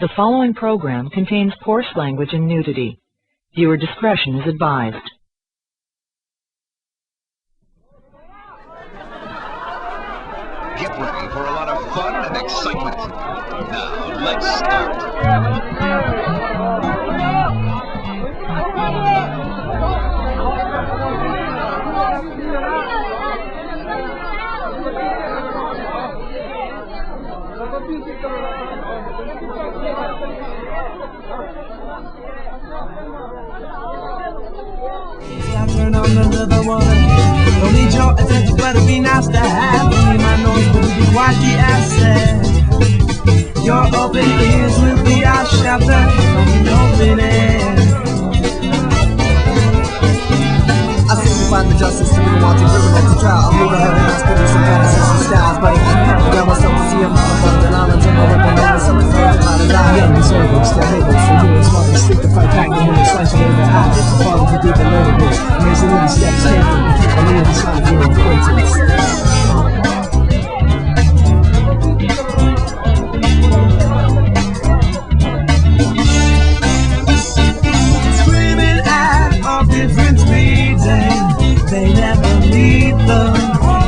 The following program contains coarse language and nudity. Viewer discretion is advised. Get ready for a lot of fun and excitement. Now, let's start. I turn on another one. Don't need your attention, but it'd be nice to have. Don't need my noise, but it'd be quite the asset. Your open ears will be our shelter. Don't need open air. I seem to find the justice to be wanting criminal to trial. I'm moving ahead and I'm spinning some fantasies and styles, but I got myself to see a motherfucker, and I'll until my weapon on the summer throat to find a die. Young and serving, still able for you and smart and stick to fight back the minute, slice your way high. Falling too deep and later this. Amazing little steps taken. I live inside your acquaintance. Screaming at all different speeds, and they never meet them.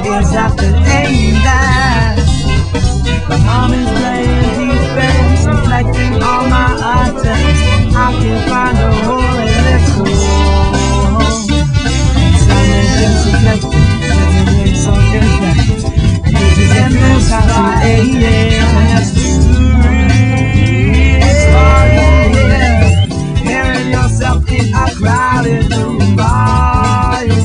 Is at the aim that the mom is playing defense, reflecting all my attempts. I can find a hole in this hole. Some agents reflecting, everything so different. This is a new house in AS victory. Hearing yourself in a crowded room by you.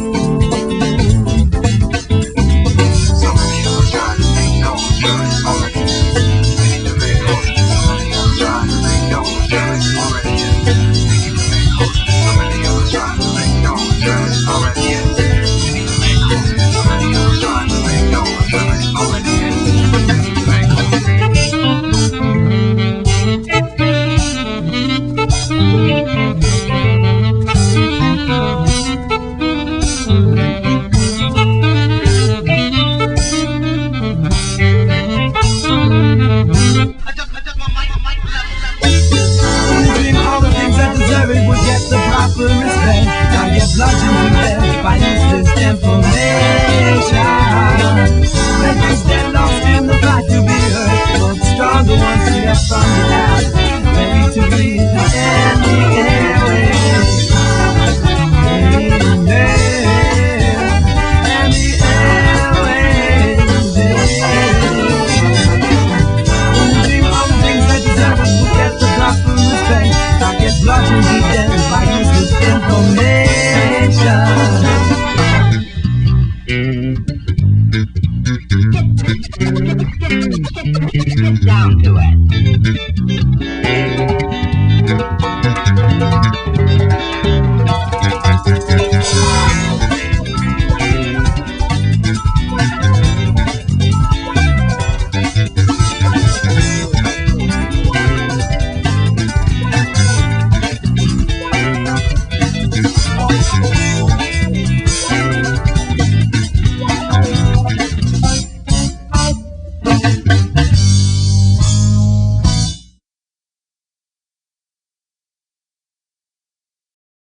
Down to it.